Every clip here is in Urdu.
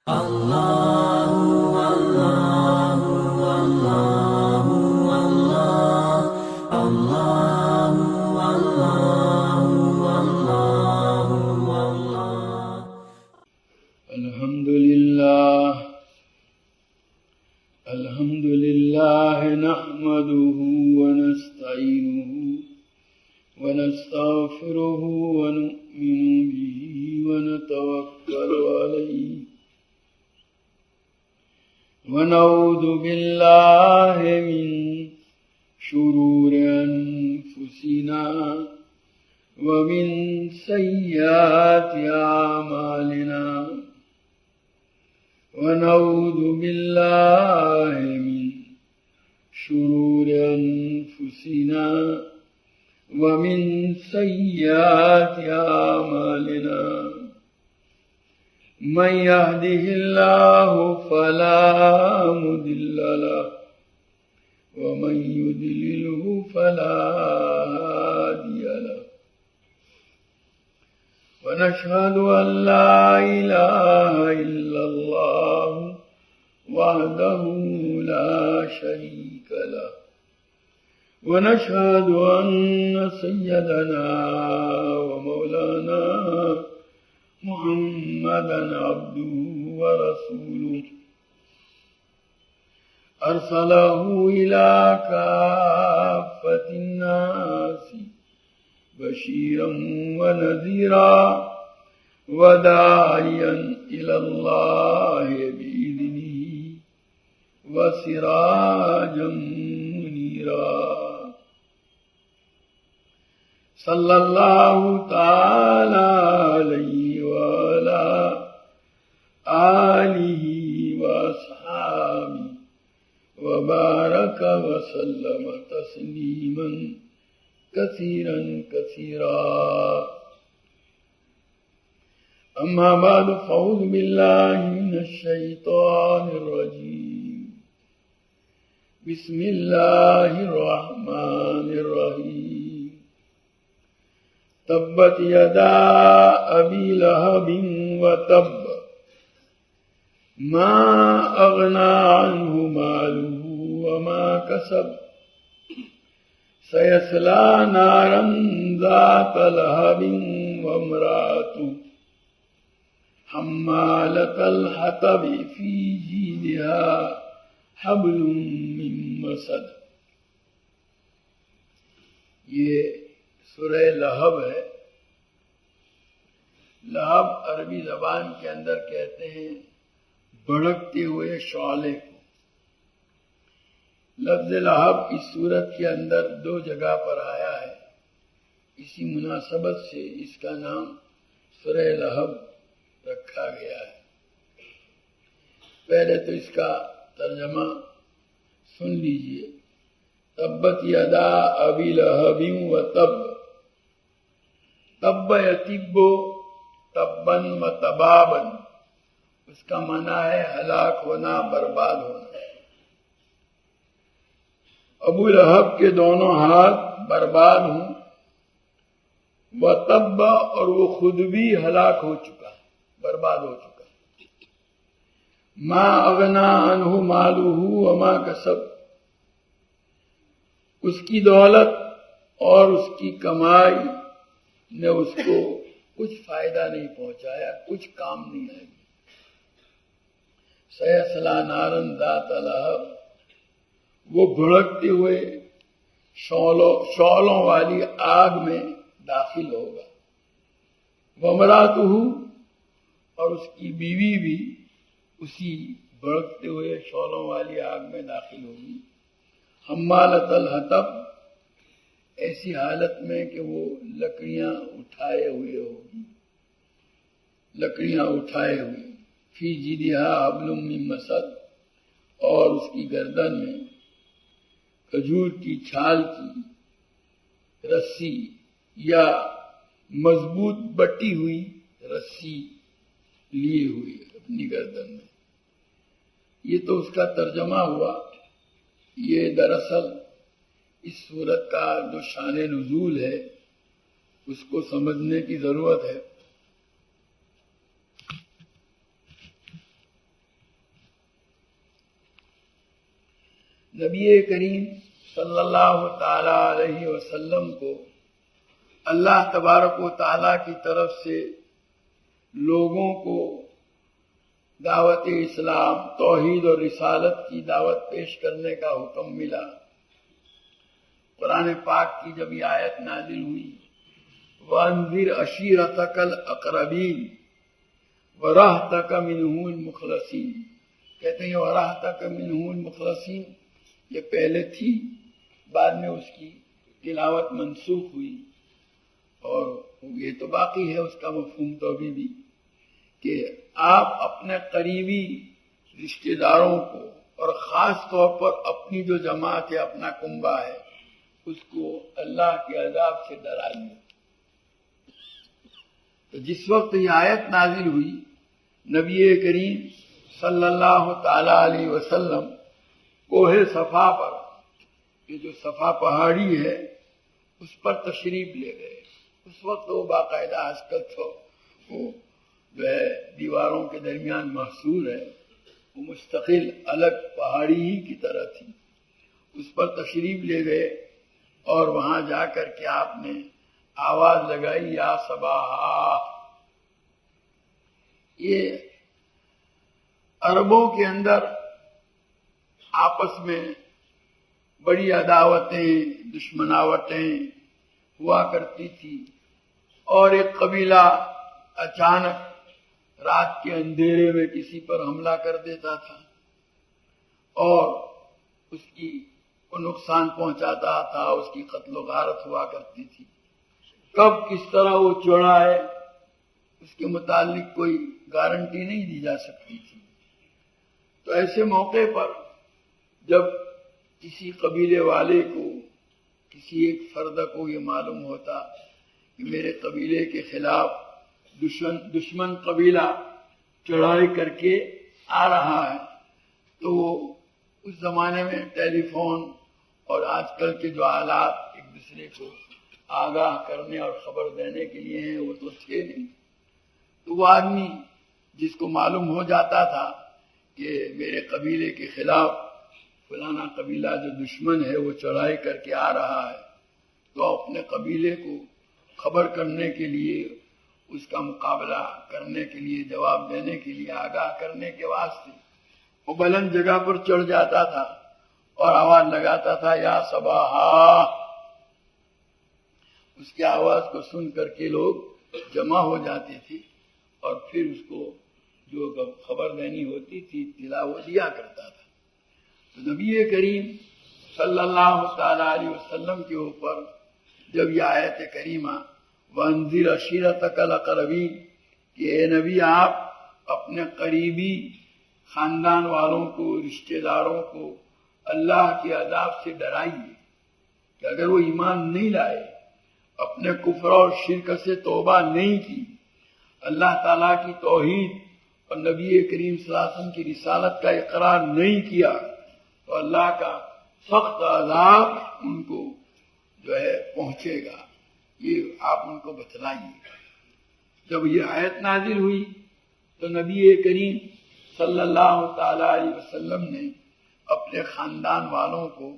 الحمد لله نحمده ونستعينه ونستغفره ونؤمن به ونتوكل عليه ونعوذ بالله من شرور أنفسنا ومن سيئات أعمالنا ونعوذ بالله من شرور أنفسنا ومن سيئات أعمالنا من يهده الله فلا مضل له ومن يضلله فلا هادي له ونشهد أن لا إله إلا الله وحده لا شريك له ونشهد أن سيدنا ومولانا محمدا عبده ورسوله أرسله إلى كافة الناس بشيرا ونذيرا وداعيا إلى الله بإذنه وسراجا منيرا صلى الله تعالى عليه وعلى آله وأصحابه وبارك وسلم تسليما كثيرا كثيرا. أما بعد فأعوذ بالله من الشيطان الرجيم. بسم الله الرحمن الرحيم. تبت يدا أبي لهب وتب ما أغنى عنه ماله وما كسب سيصلى نارا ذات لهب وامرأته حمالة الحطب في جيدها حبل من مسد. یہ سورہ لہب ہے. لہب عربی زبان کے اندر کہتے ہیں بھڑکتے ہوئے شعلے کو. لفظ لہب اس سورت کے اندر 2 جگہ پر آیا ہے. اسی مناسبت سے اس کا نام سورہ لہب رکھا گیا ہے. پہلے تو اس کا ترجمہ سن لیجئے. تبت یدا ابی لہب و تب. تب یتب تبن و تبابن. اس کا معنی ہے ہلاک ہونا، برباد ہونا. ابو لہب کے دونوں ہاتھ برباد ہوں. وَتَبَّ اور وہ خود بھی ہلاک ہو چکا، برباد ہو چکا. مَا أَغْنَى عَنْهُ مَالُهُ وَمَا كَسَبَ. اس کی دولت اور اس کی کمائی نے اس کو کچھ فائدہ نہیں پہنچایا، کچھ کام نہیں آئی. سَيَصْلَىٰ نَارًا ذَاتَ لَهَبٍ. وہ بھڑکتے ہوئے شعلوں والی آگ میں داخل ہوگا. وامرأتہ اور اس کی بیوی بھی اسی بھڑکتے ہوئے شعلوں والی آگ میں داخل ہوگی. حمالۃ الحطب، ایسی حالت میں کہ وہ لکڑیاں اٹھائے ہوئے ہوگی. فی جیدہا حبل من مسد. اور اس کی گردن میں کھجور کی چھال کی رسی یا مضبوط بٹی ہوئی رسی لیے ہوئی اپنی گردن میں. یہ تو اس کا ترجمہ ہوا. یہ دراصل اس سورت کا جو شان نزول ہے اس کو سمجھنے کی ضرورت ہے. نبی کریم صلی اللہ تعالی علیہ وسلم کو اللہ تبارک و تعالی کی طرف سے لوگوں کو دعوت اسلام، توحید اور رسالت کی دعوت پیش کرنے کا حکم ملا۔ قرآن پاک کی جب یہ آیت نازل ہوئی، وَأَنذِرْ عَشِيرَتَكَ الْأَقْرَبِينَ وَرَحْتَكَ مِنْهُمُ الْمُخْلَصِينَ، کہتے ہیں وَرَحْتَكَ مِنْهُمُ الْمُخْلَصِينَ، یہ پہلے تھی، بعد میں اس کی تلاوت منسوخ ہوئی، اور یہ تو باقی ہے اس کا مفہوم تو ابھی بھی، کہ آپ اپنے قریبی رشتہ داروں کو اور خاص طور پر اپنی جو جماعت ہے، اپنا کنبہ ہے، اس کو اللہ کے عذاب سے ڈرائیے۔ تو جس وقت یہ آیت نازل ہوئی، نبی کریم صلی اللہ تعالی علیہ وسلم کوہ صفا پر، یہ جو صفا پہاڑی ہے، اس پر تشریف لے گئے۔ اس وقت وہ باقاعدہ آج کل تو وہ جو ہے دیواروں کے درمیان محصور ہے، وہ مستقل الگ پہاڑی ہی کی طرح تھی۔ اس پر تشریف لے گئے اور وہاں جا کر کے آپ نے آواز لگائی، یا صباحا۔ یہ عربوں کے اندر آپس میں بڑی عداوتیں، دشمناوٹیں ہوا کرتی تھی، اور ایک قبیلہ اچانک رات کے اندھیرے میں کسی پر حملہ کر دیتا تھا اور اس کی کو نقصان پہنچاتا تھا، اس کی قتل و غارت ہوا کرتی تھی۔ کب کس طرح وہ چڑھا ہے اس کے متعلق کوئی گارنٹی نہیں دی جا سکتی تھی۔ تو ایسے موقع پر جب کسی قبیلے والے کو، کسی ایک فرد کو یہ معلوم ہوتا کہ میرے قبیلے کے خلاف دشمن قبیلہ چڑھائی کر کے آ رہا ہے، تو اس زمانے میں ٹیلی فون اور آج کل کے جو آلات ایک دوسرے کو آگاہ کرنے اور خبر دینے کے لیے ہیں وہ تو تھے نہیں، تو وہ آدمی جس کو معلوم ہو جاتا تھا کہ میرے قبیلے کے خلاف فلانا قبیلہ جو دشمن ہے وہ چڑھائی کر کے آ رہا ہے، تو اپنے قبیلے کو خبر کرنے کے لیے، اس کا مقابلہ کرنے کے لیے، جواب دینے کے لیے، آگاہ کرنے کے واسطے وہ بلند جگہ پر چڑھ جاتا تھا اور آواز لگاتا تھا، یا صباحا۔ اس کی آواز کو سن کر کے لوگ جمع ہو جاتے تھے اور پھر اس کو جو خبر دینی ہوتی تھی اطلاع وہ دیا کرتا تھا۔ تو نبی کریم صلی اللہ تعالی علیہ وسلم کے اوپر جب یہ آیت کریمہ وَأَنذِرْ عَشِيرَتَكَ الْأَقْرَبِينَ کہ اے نبی آپ اپنے قریبی خاندان والوں کو، رشتہ داروں کو اللہ کے عذاب سے ڈرائیے کہ اگر وہ ایمان نہیں لائے، اپنے کفر اور شرک سے توبہ نہیں کی، اللہ تعالیٰ کی توحید اور نبی کریم صلی اللہ علیہ وسلم کی رسالت کا اقرار نہیں کیا، تو اللہ کا سخت عذاب ان کو جو ہے پہنچے گا، یہ آپ ان کو بتلائیے۔ جب یہ آیت نازل ہوئی تو نبی کریم صلی اللہ تعالی علیہ وسلم نے اپنے خاندان والوں کو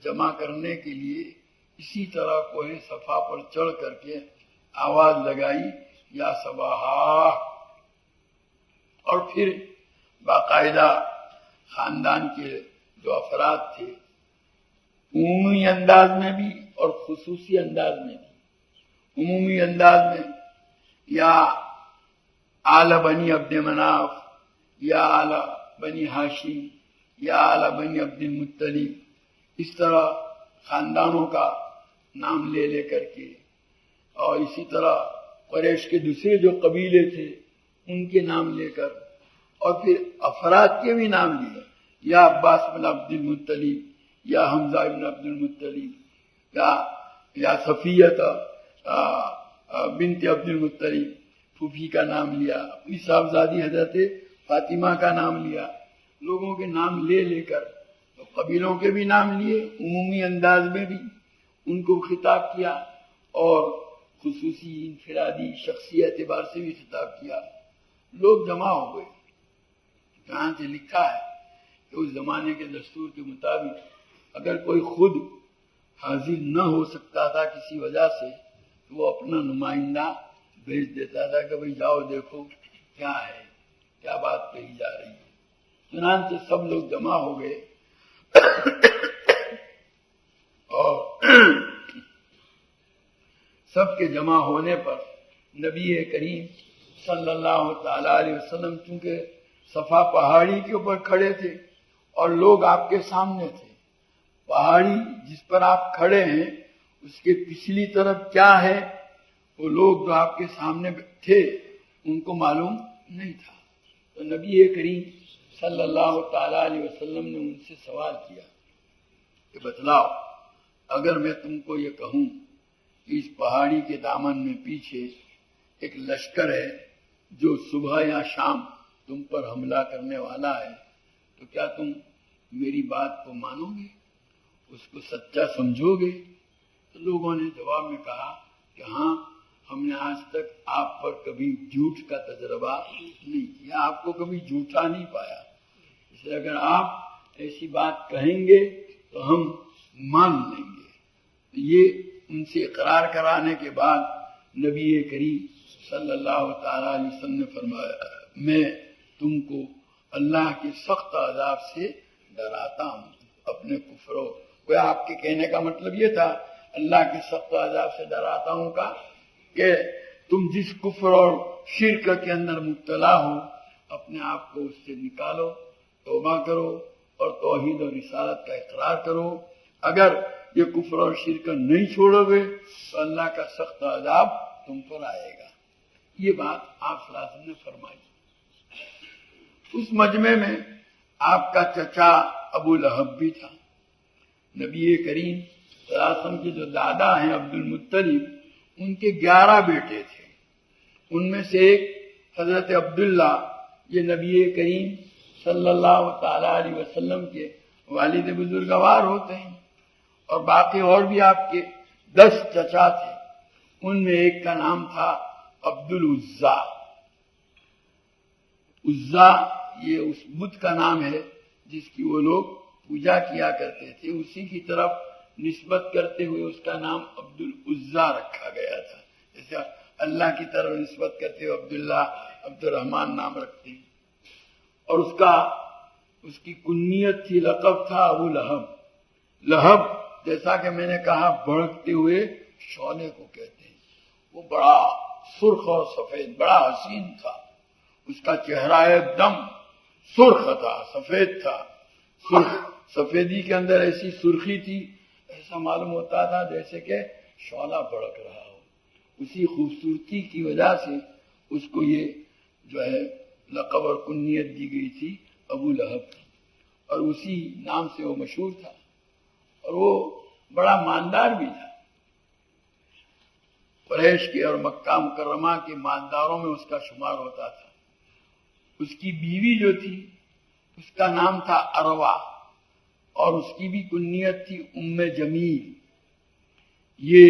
جمع کرنے کے لیے اسی طرح کوہ صفا پر چڑھ کر کے آواز لگائی، یا صباحا، اور پھر باقاعدہ خاندان کے جو افراد تھے عمومی انداز میں بھی اور خصوصی انداز میں بھی۔ عمومی انداز میں یا آل بنی عبد مناف، یا آل بنی ہاشم، یا آل بنی عبد المطلب، اس طرح خاندانوں کا نام لے لے کر کے، اور اسی طرح قریش کے دوسرے جو قبیلے تھے ان کے نام لے کر، اور پھر افراد کے بھی نام لیے، یا عباس بن عبد المطلب، یا حمزہ بن عبد المطلب، یا صفیہ بنت عبد المطلب، پھوپھی کا نام لیا، اپنی صاحبزادی حضرت فاطمہ کا نام لیا، لوگوں کے نام لے لے کر، تو قبیلوں کے بھی نام لیے، عمومی انداز میں بھی ان کو خطاب کیا، اور خصوصی انفرادی شخصی اعتبار سے بھی خطاب کیا۔ لوگ جمع ہو گئے، جہاں سے لکھا ہے کہ اس زمانے کے دستور کے مطابق اگر کوئی خود حاضر نہ ہو سکتا تھا کسی وجہ سے تو وہ اپنا نمائندہ بھیج دیتا تھا کہ بھئی جاؤ دیکھو کیا ہے، کیا بات کہی جا رہی ہے۔ چنانچہ سب لوگ جمع ہو گئے اور سب کے جمع ہونے پر نبی کریم صلی اللہ تعالی علیہ وسلم چونکہ صفا پہاڑی کے اوپر کھڑے تھے اور لوگ آپ کے سامنے تھے، پہاڑی جس پر آپ کھڑے ہیں اس کے پچھلی طرف کیا ہے وہ لوگ جو آپ کے سامنے تھے ان کو معلوم نہیں تھا۔ تو نبی کریم صلی اللہ تعالی علیہ وسلم نے ان سے سوال کیا کہ بتلاؤ، اگر میں تم کو یہ کہوں کہ اس پہاڑی کے دامن میں پیچھے ایک لشکر ہے جو صبح یا شام تم پر حملہ کرنے والا ہے، تو کیا تم میری بات کو مانو گے، اس کو سچا سمجھو گے؟ تو لوگوں نے جواب میں کہا کہ ہاں، ہم نے آج تک آپ پر کبھی جھوٹ کا تجربہ نہیں کیا، آپ کو کبھی جھوٹا نہیں پایا، اس لیے اگر آپ ایسی بات کہیں گے تو ہم مان لیں گے۔ یہ ان سے اقرار کرانے کے بعد نبی کریم صلی اللہ تعالی علیہ وسلم نے فرمایا میں تم کو اللہ کے سخت عذاب سے ڈراتا ہوں اپنے کفروں کو۔ آپ کے کہنے کا مطلب یہ تھا اللہ کے سخت عذاب سے ڈراتا ہوں کا کہ تم جس کفر اور شرک کے اندر مبتلا ہو اپنے آپ کو اس سے نکالو، توبہ کرو اور توحید اور رسالت کا اقرار کرو۔ اگر یہ کفر اور شرک نہیں چھوڑو گے تو اللہ کا سخت عذاب تم پر آئے گا۔ یہ بات آپ صلی اللہ علیہ وسلم نے فرمائی۔ اس مجمع میں آپ کا چچا ابو لہب بھی تھا۔ نبی کریم صلی اللہ علیہ وسلم کے جو دادا ہیں عبد المطلب، ان کے 11 بیٹے تھے، ان میں سے ایک حضرت عبداللہ، یہ نبی کریم صلی اللہ تعالی علیہ وسلم کے والد بزرگوار ہوتے ہیں، اور باقی اور بھی آپ کے 10 چچا تھے، ان میں ایک کا نام تھا عبد العزا۔ عزا یہ اس بت کا نام ہے جس کی وہ لوگ پوجا کیا کرتے تھے، اسی کی طرف نسبت کرتے ہوئے اس کا نام عبد العزا رکھا گیا تھا، جیسے اللہ کی طرف نسبت کرتے ہوئے عبداللہ، عبد الرحمن نام رکھتے ہیں۔ اور اس کی کنیت تھی، لقب تھا ابو لہب۔ لہب جیسا کہ میں نے کہا بھڑکتے ہوئے شعلے کو کہتے ہیں۔ وہ بڑا سرخ اور سفید، بڑا حسین تھا، اس کا چہرہ ایک دم سرخ تھا، سفید تھا۔ سفیدی کے اندر ایسی سرخی تھی، ایسا معلوم ہوتا تھا جیسے کہ شعلہ بھڑک رہا ہو۔ اسی خوبصورتی کی وجہ سے اس کو یہ جو ہے لقب اور کنیت دی گئی تھی ابو لہب، اور اسی نام سے وہ مشہور تھا، اور وہ بڑا مالدار بھی تھا۔ قریش کے اور مکہ مکرمہ کے مالداروں میں اس کا شمار ہوتا تھا۔ اس کی بیوی جو تھی اس کا نام تھا اروا، اور اس کی بھی کنیت تھی ام جمیل۔ یہ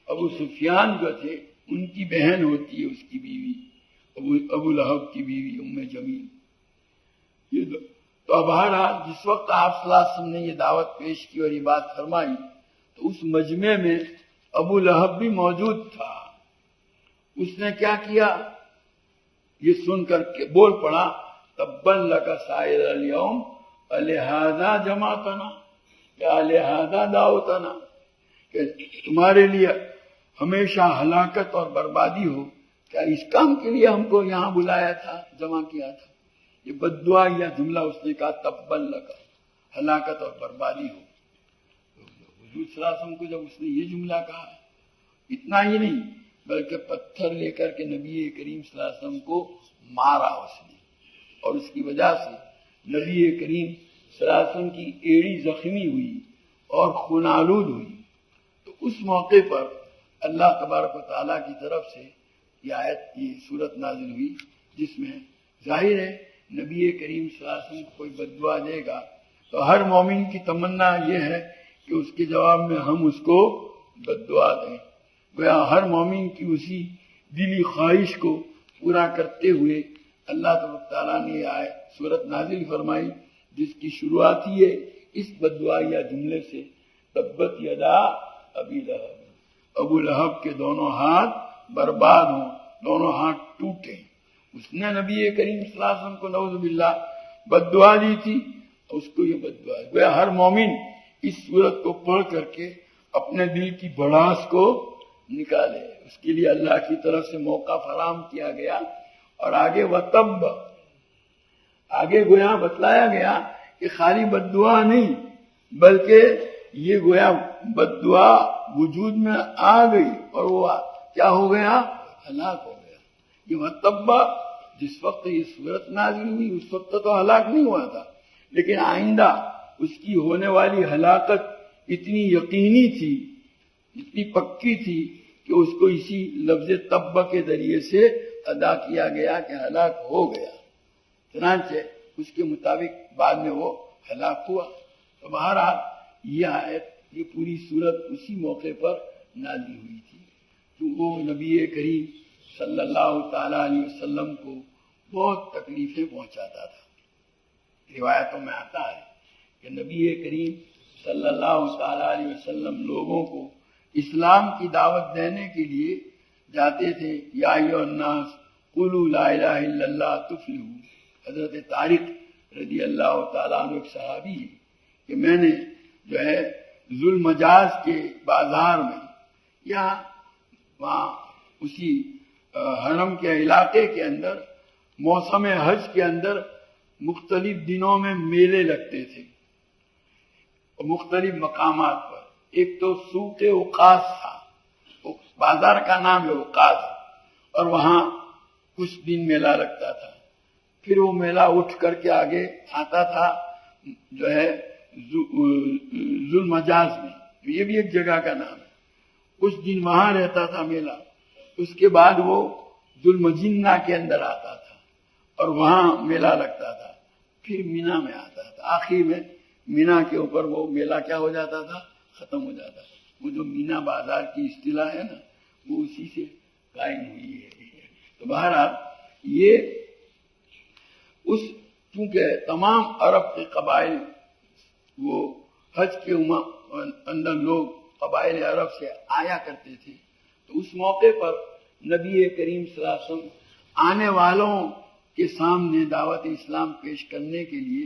ابو سفیان جو تھے ان کی بہن ہوتی ہے اس کی بیوی، ابو لہب کی بیوی ام جمیل۔ یہ تو بہرحال جس وقت آپ صلی اللہ علیہ وسلم نے یہ دعوت پیش کی اور یہ بات فرمائی تو اس مجمع میں ابو لہب بھی موجود تھا۔ اس نے کیا کیا، یہ سن کر کے بول پڑا تبا لک سائر الیوم لہذا جمعتنا یا لہذا دعوتنا، کہ تمہارے لیے ہمیشہ ہلاکت اور بربادی ہو، کیا اس کام کے لیے ہم کو یہاں بلایا تھا، جمع کیا تھا؟ یہ بددعا یا جملہ اس نے کہا تبا لک، ہلاکت اور بربادی ہو۔ حضور صلی اللہ علیہ وسلم کو جب اس نے یہ جملہ کہا، اتنا ہی نہیں بلکہ پتھر لے کر کے نبی کریم صلی اللہ علیہ وسلم کو مارا اس نے، اور اس کی وجہ سے نبی کریم صلی اللہ علیہ وسلم کی ایڑی زخمی ہوئی اور خون آلود ہوئی۔ تو اس موقع پر اللہ تبارک و تعالیٰ کی طرف سے یہ آیت، یہ سورت نازل ہوئی، جس میں ظاہر ہے نبی کریم صلی اللہ علیہ وسلم کو کوئی بددعا دے گا تو ہر مومن کی تمنا یہ ہے کہ اس کے جواب میں ہم اس کو بددعا دیں۔ گویا ہر مومن کی اسی دلی خواہش کو پورا کرتے ہوئے اللہ تبارک تعالیٰ نے یہ سورت نازل فرمائی، جس کی شروعات ہی ہے اس بددعا یا جملے سے، تبت یدا ابی لہب، ابو لہب کے دونوں ہاتھ برباد ہوں، دونوں ہاتھ ٹوٹے۔ اس نے نبی کریم صلی اللہ علیہ وسلم کو نعوذ باللہ بددعا دی تھی، اس کو یہ بددعا ہے۔ گویا ہر مومن اس سورت کو پڑھ کر کے اپنے دل کی بڑاس کو نکالے، اس کے لیے اللہ کی طرف سے موقع فراہم کیا گیا۔ اور آگے وتب، آگے گویا بتلایا گیا کہ خالی بددعا نہیں بلکہ یہ گویا بددعا وجود میں آ گئی اور وہ کیا ہو گیا؟ ہلاک ہو گیا۔ یہ وتب جس وقت یہ صورت نازل ہوئی اس وقت تو ہلاک نہیں ہوا تھا، لیکن آئندہ اس کی ہونے والی ہلاکت اتنی یقینی تھی، اتنی پکی تھی کہ اس کو اسی لفظ تب کے ذریعے سے ادا کیا گیا کہ ہلاک ہو گیا۔ چنانچہ اس کے مطابق بعد میں وہ ہلاک ہوا۔ تو بہرحال یہ آیت، یہ پوری صورت اسی موقع پر نازل ہوئی تھی کہ وہ نبی کریم صلی اللہ تعالی علیہ وسلم کو بہت تکلیفیں پہنچاتا تھا۔ روایتوں میں آتا ہے کہ نبی کریم صلی اللہ تعالی علیہ وسلم لوگوں کو اسلام کی دعوت دینے کے لیے جاتے تھے۔ یا ایھا الناس قولوا لا الہ الا اللہ تفلحوا۔ حضرت طارق رضی اللہ تعالیٰ عنہ ایک صحابی ہے کہ میں نے جو ہے ذوالمجاز کے بازار میں یا وہاں اسی حرم کے علاقے کے اندر موسم حج کے اندر مختلف دنوں میں میلے لگتے تھے مختلف مقامات پر۔ ایک تو سوق اوقاس تھا، بازار کا نام ہے اوقاس، اور وہاں کچھ دن میلہ لگتا تھا۔ پھر وہ میلہ اٹھ کر کے آگے آتا تھا جو ہے ذوالمجاز میں، یہ بھی ایک جگہ کا نام ہے۔ کچھ دن وہاں رہتا تھا میلہ، اس کے بعد وہ ذوالمجنہ کے اندر آتا تھا اور وہاں میلہ لگتا تھا۔ پھر مینا میں آتا تھا، آخر میں مینا کے اوپر وہ میلہ کیا ہو جاتا تھا؟ ختم ہو جاتا تھا۔ وہ جو مینا بازار کی اصطلاح ہے نا، وہ اسی سے قائم ہوئی ہے۔ تو بہرحال یہ اس چونکہ تمام عرب کے قبائل وہ حج کے اندر لوگ قبائل عرب سے آیا کرتے تھے، تو اس موقع پر نبی کریم صلی اللہ علیہ وسلم آنے والوں کے سامنے دعوت اسلام پیش کرنے کے لیے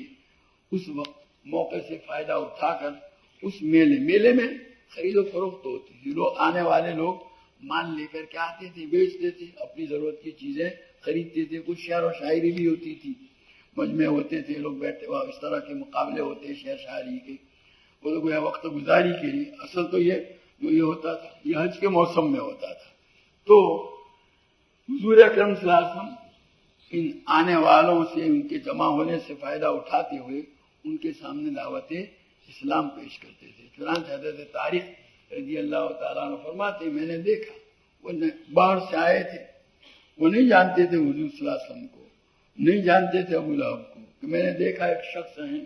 اس وقت موقع سے فائدہ اٹھا کر اس میلے میں خرید و فروخت ہوتی تھی۔ لوگ آنے والے لوگ مال لے کر کے آتے تھے، بیچتے تھے، اپنی ضرورت کی چیزیں خریدتے تھے۔ کچھ شعر و شاعری بھی ہوتی تھی، مجمع ہوتے تھے، لوگ بیٹھتے، اس طرح کے مقابلے ہوتے شعر شاعری کے، وہ تو گویا وقت گزاری کے لیے۔ اصل تو یہ جو یہ ہوتا تھا یہ حج کے موسم میں ہوتا تھا۔ تو حضور اکرم صلی اللہ علیہ وسلم ان آنے والوں سے، ان کے جمع ہونے سے فائدہ اٹھاتے ہوئے ان کے سامنے دعوت اسلام پیش کرتے تھے۔ چنانچہ حضرت طارق رضی اللہ تعالیٰ عنہ فرماتے میں نے دیکھا وہ باہر سے آئے تھے، وہ نہیں جانتے تھے حضور صلی اللہ علیہ وسلم کو، نہیں جانتے تھے ابو لہب کو، کہ میں نے دیکھا ایک شخص ہیں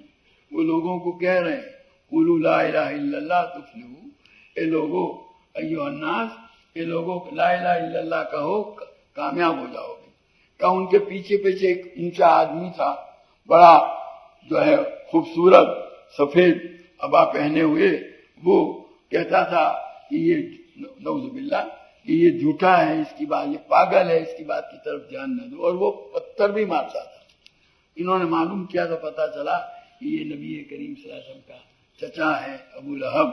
وہ لوگوں کو کہہ رہے ہیں قولوا لا الہ الا اللہ تفلحوا، اے لوگو ایھا الناس، اے لوگو لا الہ الا اللہ کہو کامیاب ہو جاؤ گے۔ کہ ان کے پیچھے پیچھے ایک اونچا آدمی تھا، بڑا جو ہے خوبصورت سفید عبا پہنے ہوئے، وہ کہتا تھا کہ یہ نعوذ باللہ کہ یہ جھوٹا ہے، اس کی بات، یہ پاگل ہے، اس کی بات کی طرف دھیان نہ دو، اور وہ پتھر بھی مارتا تھا۔ انہوں نے معلوم کیا تو پتا چلا کہ یہ نبی کریم صلی اللہ علیہ وسلم کا چچا ہے ابو لہب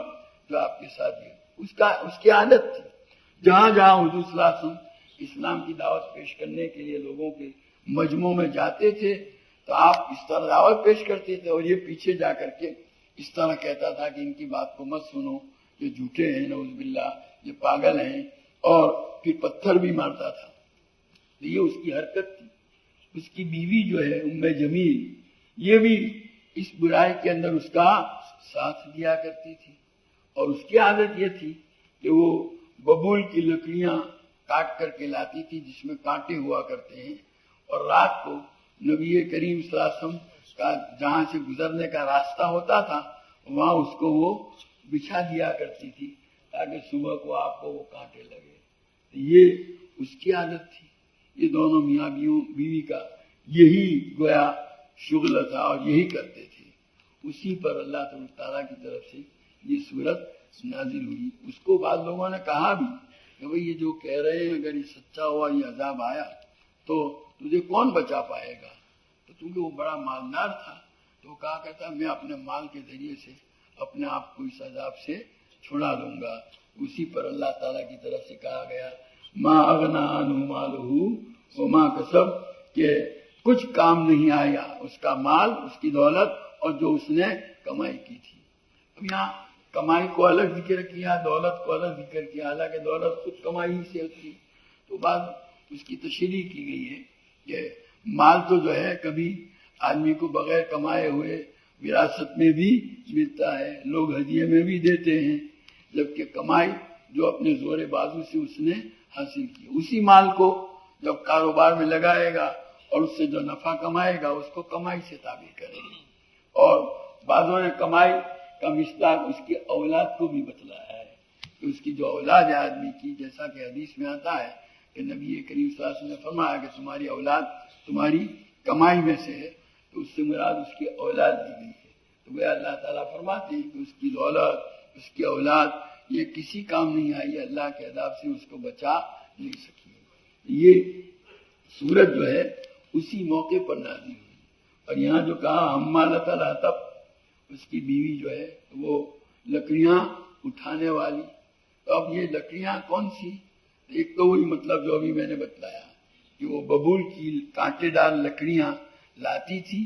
جو آپ کے ساتھ ہے۔ اس کی عادت تھی جہاں جہاں حضور صلی اللہ علیہ وسلم اسلام کی دعوت پیش کرنے کے لیے لوگوں کے مجموعوں میں جاتے تھے تو آپ اس طرح دعوت پیش کرتے تھے، اور یہ پیچھے جا کر کے اس طرح کہتا تھا کہ ان کی بات کو مت سنو، یہ جھوٹے ہیں، نعوذ باللہ یہ پاگل ہیں، اور پھر پتھر بھی مارتا تھا۔ تو یہ اس کی حرکت تھی۔ اس کی بیوی جو ہے ام جمیل، یہ بھی اس برائی کے اندر اس کا ساتھ دیا کرتی تھی، اور اس کی عادت یہ تھی کہ وہ ببول کی لکڑیاں کاٹ کر کے لاتی تھی جس میں کانٹے ہوا کرتے ہیں، اور رات کو نبی کریم صلی اللہ علیہ وسلم کا جہاں سے گزرنے کا راستہ ہوتا تھا وہاں اس کو وہ بچھا دیا کرتی تھی تاکہ صبح کو آپ کو وہ کانٹے لگے۔ یہ اس کی عادت تھی۔ یہ دونوں میاں بیوی کا یہی گویا شغل تھا اور یہی کرتے تھے۔ اسی پر اللہ تعالیٰ کی طرف سے یہ صورت نازل ہوئی۔ اس کو بعض لوگوں نے کہا بھی کہ بھئی یہ جو کہہ رہے ہیں اگر یہ سچا ہوا، یہ عذاب آیا تو تجھے کون بچا پائے گا؟ تو کیونکہ وہ بڑا مالدار تھا تو کہا کہتا میں اپنے مال کے ذریعے سے اپنے آپ کو اس عذاب سے چھڑا لوں گا۔ اسی پر اللہ تعالیٰ کی طرف سے کہا گیا ما اغنا عنہ مالہ وما کسب، کہ کچھ کام نہیں آیا اس کا مال، اس کی دولت اور جو اس نے کمائی کی تھی۔ اب یہاں کمائی کو الگ ذکر کیا، دولت کو الگ ذکر کیا، حالانکہ دولت خود کمائی ہی سے ہوتی، تو بعد اس کی تشریح کی گئی ہے کہ مال تو جو ہے کبھی آدمی کو بغیر کمائے ہوئے وراثت میں بھی ملتا ہے، لوگ ہدیے میں بھی دیتے ہیں، جبکہ کمائی جو اپنے زور بازو سے اس نے حاصل کی، اسی مال کو جب کاروبار میں لگائے گا اور اس سے جو نفع کمائے گا اس کو کمائی سے تعبیر کرے گا۔ اور بعضوں نے کمائی کا مصداق اس کی اولاد کو بھی بتلایا ہے کہ اس کی جو اولاد ہے آدمی کی، جیسا کہ حدیث میں آتا ہے کہ نبی کریم صلی اللہ علیہ وسلم نے فرمایا کہ تمہاری اولاد تمہاری کمائی میں سے ہے، تو اس سے مراد اس کی اولاد دی گئی ہے۔ تو وہ اللہ تعالیٰ فرماتے ہیں کہ اس کی دولت، اس کی اولاد یہ کسی کام نہیں آئی، اللہ کے عذاب سے اس کو بچا نہیں سکی۔ یہ سورت جو ہے اسی موقع پر نازل ہوئی۔ اور یہاں جو کہا حمالۃ الحطب، اس کی بیوی جو ہے وہ لکڑیاں اٹھانے والی، تو اب یہ لکڑیاں کون سی؟ ایک تو وہی مطلب جو ابھی میں نے بتلایا کہ وہ ببول کی کانٹے دار لکڑیاں لاتی تھی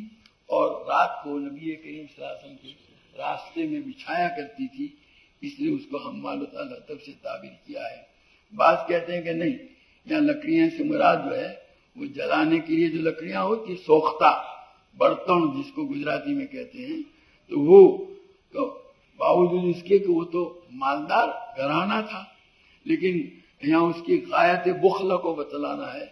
اور رات کو نبی کریم صلی اللہ علیہ وسلم کے راستے میں بچھایا کرتی تھی، اس لیے اس کو حمالۃ الحطب سے تعبیر کیا ہے۔ بعض کہتے ہیں کہ نہیں، یہاں لکڑیاں سے مراد جو ہے وہ جلانے کے لیے جو لکڑیاں ہوتی ہیں، سوختہ برتن جس کو گجراتی میں کہتے ہیں، تو وہ باوجود اس کے کہ وہ تو مالدار گھرانہ تھا، لیکن یہاں اس کی غایت بخل کو بتلانا ہے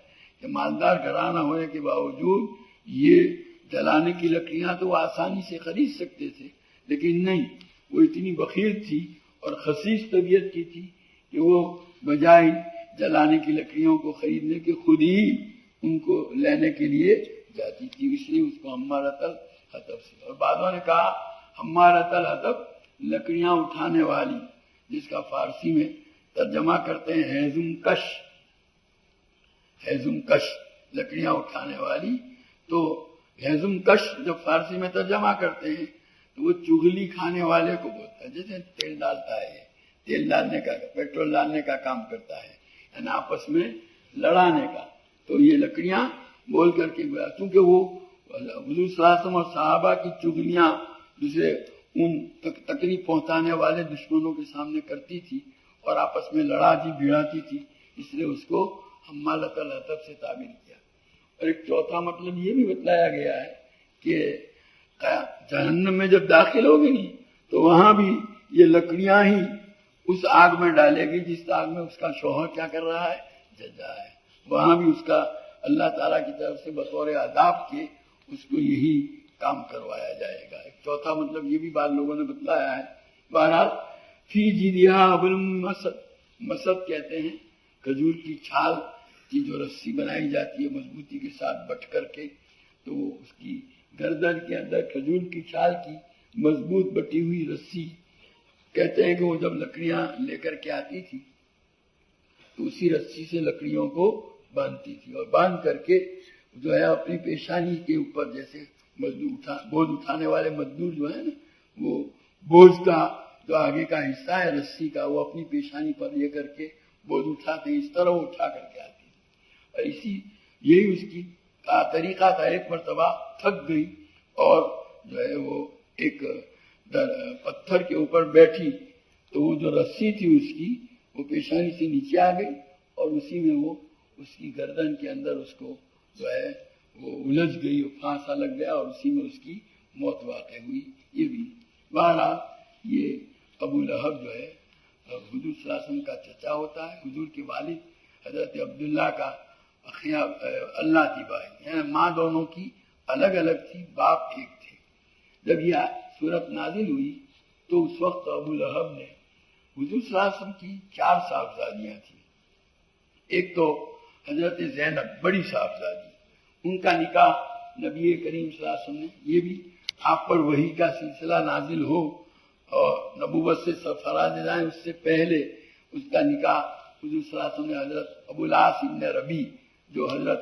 کہ مالدار گھرانہ ہونے کے باوجود یہ جلانے کی لکڑیاں تو وہ آسانی سے خرید سکتے تھے، لیکن نہیں، وہ اتنی بخیل تھی اور خسیس طبیعت کی تھی کہ وہ بجائے جلانے کی لکڑیوں کو خریدنے کے خود ہی ان کو لینے کے لیے جاتی تھی، اس لیے اس کو حمالۃ الحطب سے۔ اور بعضوں نے کہا حمالۃ الحطب لکڑیاں اٹھانے والی، جس کا فارسی میں ترجمہ کرتے ہیں ہیزم کش، ہیزم کش لکڑیاں اٹھانے والی۔ تو ہیزم کش جب فارسی میں ترجمہ کرتے ہیں تو وہ چغلی کھانے والے کو بولتا ہے، جیسے تیل ڈالتا ہے، تیل ڈالنے کا، پیٹرول ڈالنے کا کام کرتا ہے، یعنی آپس میں لڑانے کا۔ تو یہ لکڑیاں بول کر کے گیا، کیونکہ وہ حضور صلی اللہ علیہ وسلم اور صحابہ کی چغلیاں دوسرے ان تکلیف پہنچانے والے دشمنوں کے سامنے کرتی تھی اور آپس میں لڑاتی بھیڑاتی تھی، اس لیے اس کو حمالۃ الحطب سے تعبیر کیا۔ اور ایک چوتھا مطلب یہ بھی بتلایا گیا ہے کہ جہنم میں جب داخل ہوگی نہیں تو وہاں بھی یہ لکڑیاں ہی اس آگ میں ڈالے گی جس آگ میں اس کا شوہر کیا کر رہا ہے، جل رہا ہے، وہاں بھی اس کا اللہ تعالیٰ کی طرف سے بطور عذاب کے اس کو یہی کام کروایا جائے گا۔ ایک چوتھا مطلب یہ بھی بعض لوگوں نے بتلایا ہے۔ بہرحال فی جیدہا حبل من مسد، مسد کہتے ہیں کھجور کی چھال کی جو رسی بنائی جاتی ہے مضبوطی کے ساتھ بٹ کر کے، تو اس کی گردن کے اندر کھجور کی چھال کی مضبوط بٹی ہوئی رسی، کہتے ہیں کہ وہ جب لکڑیاں لے کر کے آتی تھی تو اسی رسی سے لکڑیوں کو باندھتی تھی، اور باندھ کر کے جو ہے اپنی پیشانی کے اوپر، جیسے بوجھ اٹھانے والے مزدور جو ہے نا، وہ بوجھ کا جو آگے کا حصہ ہے رسی کا وہ اپنی پیشانی پر لے کر کے بوجھ اٹھاتے ہیں، اس طرح وہ اٹھا کر کے آتی ہے۔ اور یہی اس کی طریقہ تھا۔ ایک مرتبہ تھک گئی اور جو ہے وہ ایک پتھر کے اوپر بیٹھی تو وہ جو رسی تھی اس کی وہ پیشانی سے نیچے آ گئی اور اسی میں وہ اس کی گردن کے اندر اس کو جو ہے وہ الجھ گئی، پھانسا لگ گیا اور اسی میں اس کی موت واقع ہوئی۔ یہ بھی بہرحال یہ ابو لہب جو ہے حضور صلی اللہ علیہ وسلم کا چچا ہوتا ہے، حضور کے والد حضرت عبداللہ کا اللہ کی بھائی، یعنی ماں دونوں کی الگ الگ تھی، باپ ایک تھے۔ جب یہ سورت نازل ہوئی تو اس وقت ابو لہب نے حضور صلی اللہ علیہ وسلم کی 4 صاحبزادیاں تھیں۔ ایک تو حضرت زینب بڑی صاحبزادی، ان کا نکاح نبی کریم صلی اللہ علیہ وسلم نے، یہ بھی آپ پر وحی کا سلسلہ نازل ہو اور نبوت سے سرفراز جائیں، اس سے پہلے اس کا نکاح حضور صلی اللہ علیہ وسلم نے حضرت ابو العاص ابن ربیع جو حضرت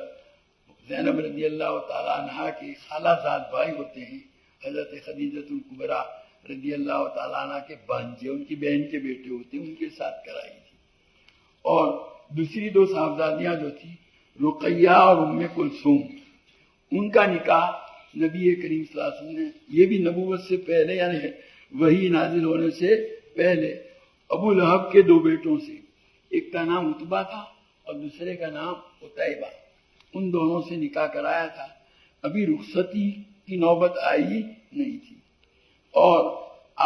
زینب رضی اللہ تعالیٰ عنہ کے خالہ زاد بھائی ہوتے ہیں، حضرت خدیجۃ الکبریٰ رضی اللہ تعالیٰ عنہ کے بھانجے، ان کی بہن کے بیٹے ہوتے ہیں، ان کے ساتھ کرائی تھی۔ اور دوسری دو صاحبزادیاں جو تھی رقیہ اور ام کلثوم، ان کا نکاح نبی کریم صلی اللہ علیہ وسلم نے، یہ بھی نبوت سے پہلے یعنی وحی نازل ہونے سے پہلے، ابو لہب کے دو بیٹوں سے، ایک کا نام عتبہ تھا اور دوسرے کا نام عتیبہ، ان دونوں سے نکاح کرایا تھا۔ ابھی رخصتی کی نوبت آئی نہیں تھی اور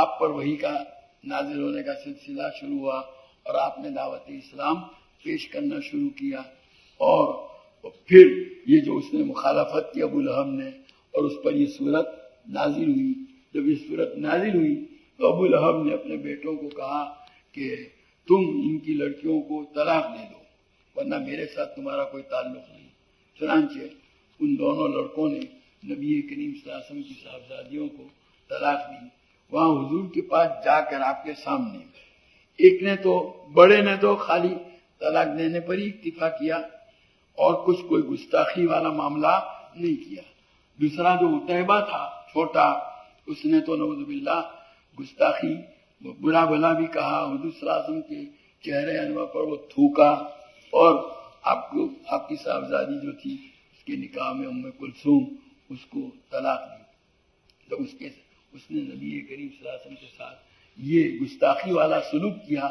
آپ پر وحی کا نازل ہونے کا سلسلہ شروع ہوا اور آپ نے دعوت اسلام پیش کرنا شروع کیا۔ اور پھر یہ جو اس نے مخالفت کی ابو لہب نے، اور اس پر یہ صورت نازل ہوئی۔ جب یہ صورت نازل ہوئی تو ابو لہب نے اپنے بیٹوں کو کہا کہ تم ان کی لڑکیوں کو طلاق دے دو ورنہ میرے ساتھ تمہارا کوئی تعلق نہیں۔ چنانچہ ان دونوں لڑکوں نے نبی کریم صلی اللہ علیہ وسلم کی صاحبزادیوں کو طلاق دی۔ وہاں حضور کے پاس جا کر آپ کے سامنے ایک نے تو، بڑے نے تو خالی طلاق دینے پر ہی اکتفا کیا اور کچھ کوئی گستاخی والا معاملہ نہیں کیا۔ دوسرا جو عتیبہ تھا چھوٹا، اس نے تو نعوذ باللہ گستاخی برا بھلا بھی کہا، حضور صلی اللہ علیہ وسلم کے چہرے انور پر وہ تھوکا اور آپ کی صاحبزادی جو تھی اس کے نکاح میں ام کلثوم، اس کو طلاق دی۔ جب اس نے نبی کریم صلی اللہ علیہ وسلم کے ساتھ یہ گستاخی والا سلوک کیا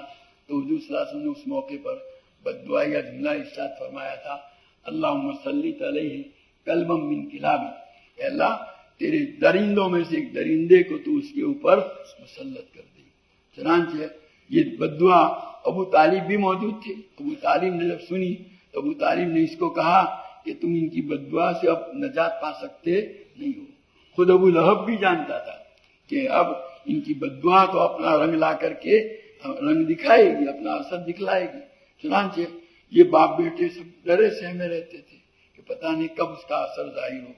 تو حضور صلی اللہ علیہ وسلم نے اس موقع پر بددعا یا جملہ ارشاد فرمایا تھا، اللہم سلط علیہ کلبا من کلابی، اے اللہ تیرے درندوں میں سے ایک درندے کو تو اس کے اوپر مسلط کر دے۔ چنانچہ یہ بددعا ابو طالب بھی موجود تھے۔ ابو طالب نے جب سنی تو ابو طالب نے اس کو کہا کہ تم ان کی بددعا سے اب نجات پا سکتے نہیں ہو۔ خود ابو لہب بھی جانتا تھا کہ اب ان کی بددعا تو اپنا رنگ لا کر کے رنگ دکھائے گی، اپنا اثر دکھلائے گی۔ چنانچہ یہ باپ بیٹے سب ڈرے سہمے رہتے تھے کہ پتہ نہیں کب اس کا اثر ظاہر ہو۔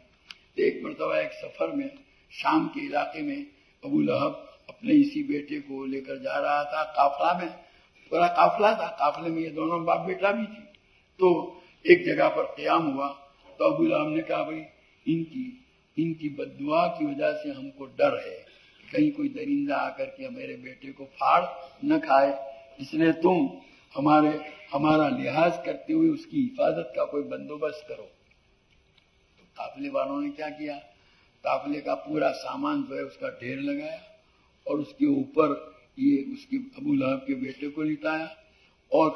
تو ایک مرتبہ ایک سفر میں شام کے علاقے میں ابو لہب اپنے اسی بیٹے کو لے کر جا رہا تھا، قافلہ میں پورا قافلہ تھا، قافلے میں یہ دونوں باپ بیٹا بھی تھے۔ تو ایک جگہ پر قیام ہوا تو ابو لہب نے کہا بھائی ان کی بددعا کی وجہ سے ہم کو ڈر ہے کہ کہیں کوئی درندہ آ کر کے میرے بیٹے کو پھاڑ نہ کھائے، اس لیے تم ہمارا لحاظ کرتے ہوئے اس کی حفاظت کا کوئی بندوبست کرو۔ تو قافلے والوں نے کیا کیا، قافلے کا پورا سامان جو ہے اس کا ڈھیر لگایا اور اس کے اوپر یہ اس کے ابو لہب کے بیٹے کو لٹایا اور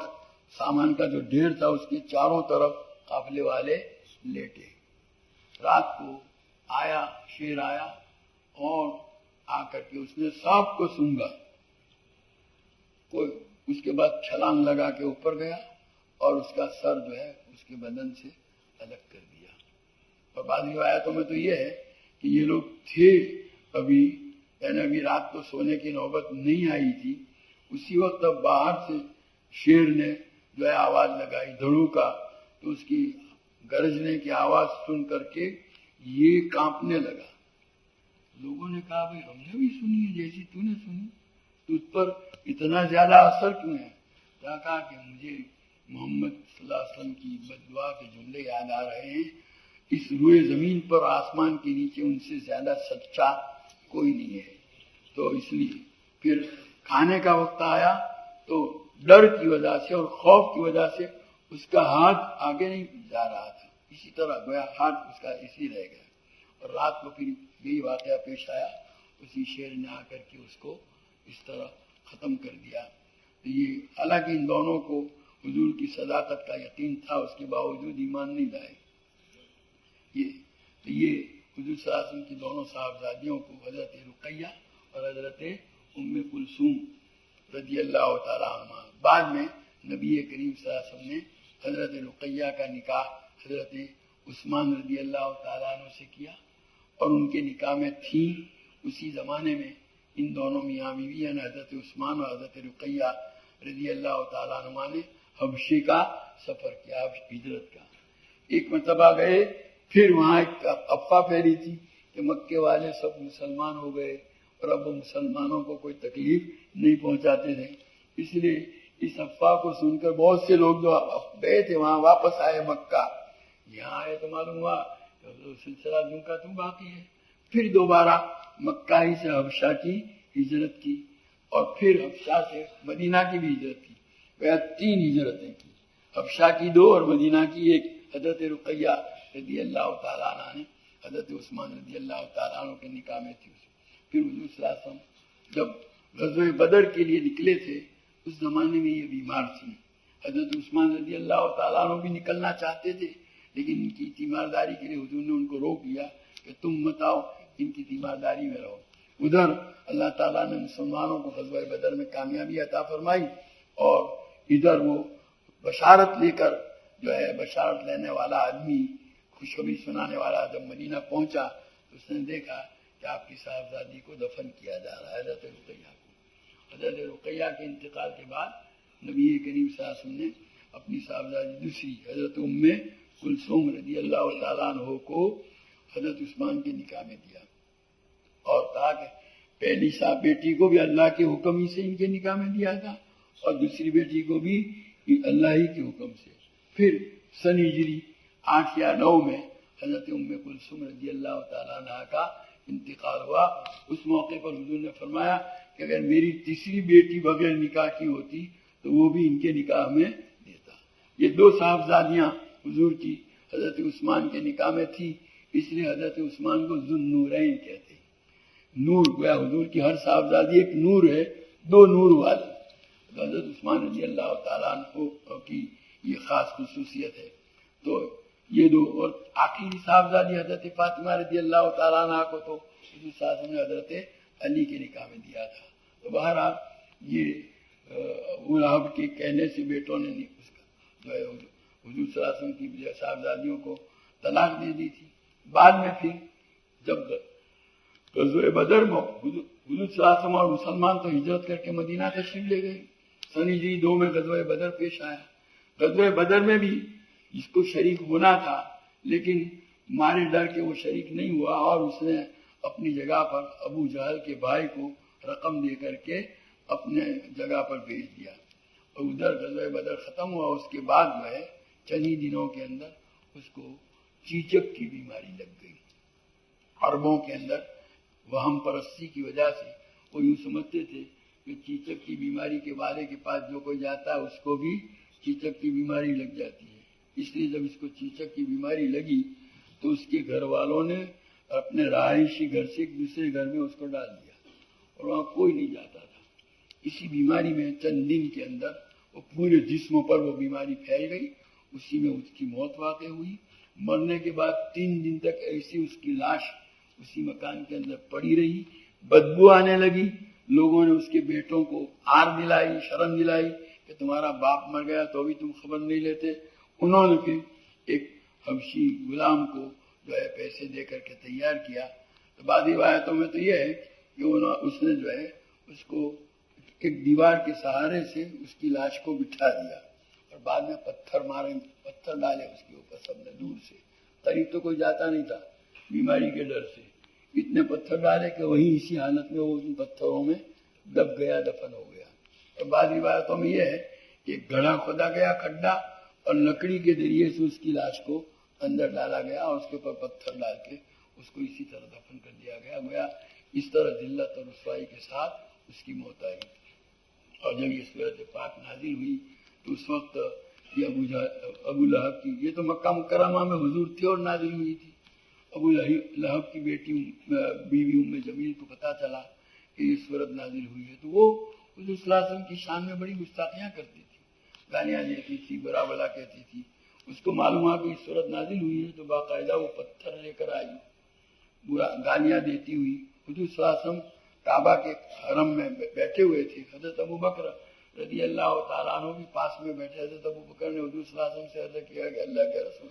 سامان کا جو ڈھیر تھا اس کے چاروں طرف قافلے والے لیٹے۔ رات کو آیا شیر آیا اور آ کر کے اس نے سب کو سونگا، کوئی اس کے بعد چھلانگ لگا کے اوپر گیا اور اس کا سر جو ہے اس کے بدن سے الگ کر دیا۔ اور بعض روایتوں میں تو یہ ہے کہ یہ لوگ تھے ابھی، یعنی ابھی رات کو سونے کی نوبت نہیں آئی تھی، اسی وقت اب باہر سے شیر نے جو ہے آواز لگائی دھڑوکا، تو اس کی گرجنے کی آواز سن کر کے یہ کانپنے لگا۔ لوگوں نے کہا بھائی ہم نے بھی سنی ہے جیسی تو نے سنی، تو اس پر اتنا زیادہ اثر کیوں ہے؟ کہا کہ مجھے محمد صلی اللہ علیہ وسلم کی بددعا کے جملے یاد آ رہے ہیں، اس روئے زمین پر آسمان کے نیچے ان سے زیادہ سچا کوئی نہیں ہے۔ تو اس لیے پھر کھانے کا وقت آیا تو ڈر کی وجہ سے اور خوف کی وجہ سے اس کا ہاتھ آگے نہیں جا رہا تھا، اسی طرح گویا ہاتھ اس کا اسی رہ گیا۔ اور رات کو پھر یہی واقعہ پیش آیا، اسی شیر نے آ کر کے اس کو اس طرح ختم کر دیا۔ تو یہ حالانکہ ان دونوں کو حضور کی صداقت کا یقین تھا، اس کے باوجود ایمان نہیں لائے۔ یہ حضور صلی اللہ علیہ وسلم کی دونوں صاحبزادیوں کو حضرت رقیہ اور حضرت ام کلثوم رضی اللہ تعالیٰ عنہ، بعد میں نبی کریم صلی اللہ علیہ وسلم نے حضرت رقیہ کا نکاح حضرت عثمان رضی اللہ تعالیٰ عنہ سے کیا اور ان کے نکاح میں تھی اسی زمانے میں ان دونوں میاں بیوی یعنی حضرت عثمان اور حضرت رقیہ رضی اللہ تعالیٰ عنہ نے حبشے کا سفر کیا، ہجرت کا۔ ایک مرتبہ گئے، پھر وہاں ایک افواہ پھیلی تھی کہ مکے والے سب مسلمان ہو گئے اور اب وہ مسلمانوں کو کوئی تکلیف نہیں پہنچاتے تھے. اس لیے اس افواہ کو سن کر بہت سے لوگ جو گئے تھے وہاں واپس آئے مکہ. یہاں آئے تو معلوم ہوا سلسلہ جوں کا توں باقی ہے. پھر دوبارہ مکہ ہی سے حبشہ کی ہجرت کی اور پھر حبشہ سے مدینہ کی بھی ہجرت کی. گویا 3 ہجرتیں کی، حبشہ کی 2 اور مدینہ کی 1. حضرت رقیہ رضی اللہ تعالیٰ عنہ نے حضرت عثمان رضی اللہ تعالیٰ عنہ کے نکاح میں تھی. پھر حضور صلی اللہ علیہ وسلم جب غزوہ بدر کے لیے نکلے تھے اس زمانے میں یہ بیمار تھی. حضرت عثمان رضی اللہ تعالیٰ عنہ بھی نکلنا چاہتے تھے لیکن ان کی تیمارداری کے لیے حضور نے ان کو روک دیا کہ تم مت آؤ، ان کی تیمارداری میں رہو. ادھر اللہ تعالیٰ نے مسلمانوں کو غزوہ بدر میں کامیابی عطا فرمائی اور ادھر وہ بشارت لے کر جو ہے بشارت لینے والا آدمی، خوشخبری سنانے والا جب مدینہ پہنچا تو اس نے دیکھا کہ آپ کی صاحبزادی کو دفن کیا جا رہا ہے، حضرت رقیہ کو. حضرت رقیہ کے انتقال کے بعد نبی کریم صلی اللہ علیہ وسلم نے اپنی صاحبزادی دوسری حضرت ام کلثوم رضی اللہ تعالیٰ عنہ کو حضرت عثمان کے نکاح میں دیا اور کہا کہ پہلی صاحب بیٹی کو بھی اللہ کے حکم ہی سے ان کے نکاح میں دیا تھا اور دوسری بیٹی کو بھی اللہ ہی کے حکم سے. پھر سن ہجری 8 یا 9 میں حضرت ام کلثوم رضی اللہ تعالیٰ عنہ کا انتقال ہوا. اس موقع پر حضور نے فرمایا کہ اگر میری تیسری بیٹی بغیر نکاح کی ہوتی تو وہ بھی ان کے نکاح میں دیتا. یہ 2 صاحبزادیاں حضور کی حضرت عثمان کے نکاح میں تھی، اس لیے حضرت عثمان کو ذو النورین کہتے ہیں. نور گویا حضور کی ہر صاحبزادی ایک نور ہے، 2 نور والی. حضرت عثمان رضی اللہ تعالیٰ عنہ کی یہ خاص خصوصیت ہے. تو یہ 2 اور آخری صاحبزادی حضرت فاطمہ رضی اللہ تعالیٰ عنہ کو تو حضور صلی اللہ علیہ وسلم نے حضرت علی کے نکاح میں دیا تھا. تو بہرحال یہ ابو لہب کے کہنے سے بیٹوں نے جو ہے حضور صلی اللہ علیہ وسلم کی صاحبزادیوں کو طلاق دے دی تھی. بعد میں پھر جب غزوہ بدر میں حضور صلی اللہ علیہ وسلم اور مسلمان تو ہجرت کر کے مدینہ تشریف لے گئے. سن ہجری 2 میں غزوہ بدر پیش آیا. غزوہ بدر میں بھی جس کو شریک ہونا تھا لیکن مارے ڈر کے وہ شریک نہیں ہوا اور اس نے اپنی جگہ پر ابو جہل کے بھائی کو رقم دے کر کے اپنے جگہ پر بھیج دیا. اور ادھر غزوہ بدر ختم ہوا. اس کے بعد جو ہے چند ہی دنوں کے اندر اس کو چیچک کی بیماری لگ گئی. عربوں کے اندر وہم پرستی کی وجہ سے وہ یوں سمجھتے تھے کہ چیچک کی بیماری کے والے کے پاس جو کوئی جاتا ہے اس کو بھی چیچک کی بیماری لگ جاتی ہے. اس لیے جب اس کو چیچک کی بیماری لگی تو اس کے گھر والوں نے اپنے رہائشی گھر سے ایک دوسرے گھر میں اس کو ڈال دیا اور وہاں کوئی نہیں جاتا تھا. اسی بیماری میں چند دن کے اندر وہ پورے جسم پر وہ بیماری پھیل گئی. اسی میں اس کی موت واقع ہوئی. مرنے کے بعد 3 دن تک ایسی اس کی لاش اسی مکان کے اندر پڑی رہی. بدبو آنے لگی. لوگوں نے اس کے بیٹوں کو آر دلائی، شرم دلائی کہ تمہارا باپ مر گیا تو بھی تم خبر نہیں لیتے. انہوں نے پھر ایک حبشی غلام کو جو ہے پیسے دے کر کے تیار کیا. تو بعض روایتوں میں تو یہ ہے کہ اس نے جو ہے اس کو ایک دیوار کے سہارے سے اس کی لاش کو بٹھا دیا اور بعد میں پتھر ڈالے اس کے اوپر. سب نے دور سے، قریب تو کوئی جاتا نہیں تھا بیماری کے ڈر سے. اتنے پتھر ڈالے کہ وہیں اسی حالت میں وہ ان پتھروں میں دب گیا، دفن ہو گیا. اور بعض روایتوں میں یہ ہے کہ گڑھا کھودا گیا کھڈا اور لکڑی کے ذریعے سے اس کی لاش کو اندر ڈالا گیا اور اس کے اوپر پتھر ڈال کے اس کو اسی طرح دفن کر دیا گیا. اس طرح ذلت اور رسوائی کے ساتھ اس کی موت آئی. اور جب یہ سورۃ پاک نازل ہوئی تو اس وقت یہ ابو لہب کی، یہ تو مکہ مکرمہ میں حضور تھے اور نازل ہوئی تھی. ابو لہب کی بیٹی بیوی ام جمیل کو پتہ چلا کہ یہ سورت نازل ہوئی ہے تو وہ حضور صلی اللہ علیہ وسلم کی شان میں بڑی گستاخیاں کرتی تھی، گالیاں دیتی تھی، برا بلا کہتی تھی. اس کو معلوم ہوا کہ یہ سورت نازل ہوئی ہے تو باقاعدہ وہ پتھر لے کر آئی، گالیاں دیتی ہوئی. حضور صلی اللہ علیہ وسلم کعبہ کے حرم میں بیٹھے ہوئے تھے. حضرت ابو بکر رضی اللہ تعالیٰ عنہ بھی پاس میں بیٹھے. حضرت ابو بکر نے حضور صلی اللہ علیہ وسلم سے عرض کیا کہ اللہ کے رسول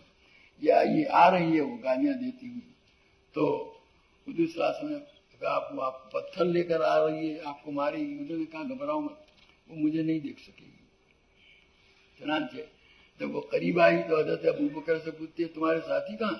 یہ آ رہی ہے وہ گالیاں دیتی ہوئی. تو حضور صلی اللہ علیہ وسلم نے کہا آپ پتھر لے کر آ رہی ہے، آپ کو مارے گی. حضور نے کہا گھبراؤ مت، وہ مجھے نہیں دیکھ سکے گی. چنانچہ جب وہ قریب آئی تو حضرت ابو بکر سے پوچھتی ہے تمہارے ساتھی کہاں؟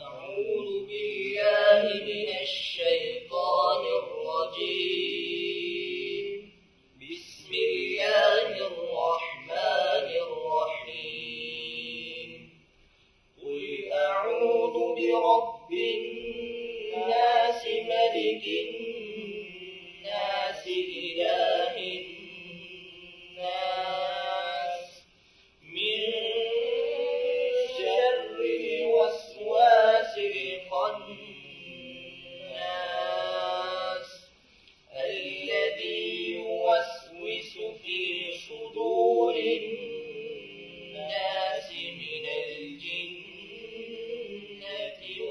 أعوذ بالله من الشيطان الرجيم. بسم الله الرحمن الرحيم. قل أعوذ برب الناس ملك الناس إله الناس من شر الوسواس الخناس الذي يوسوس في صدور الناس من الجنة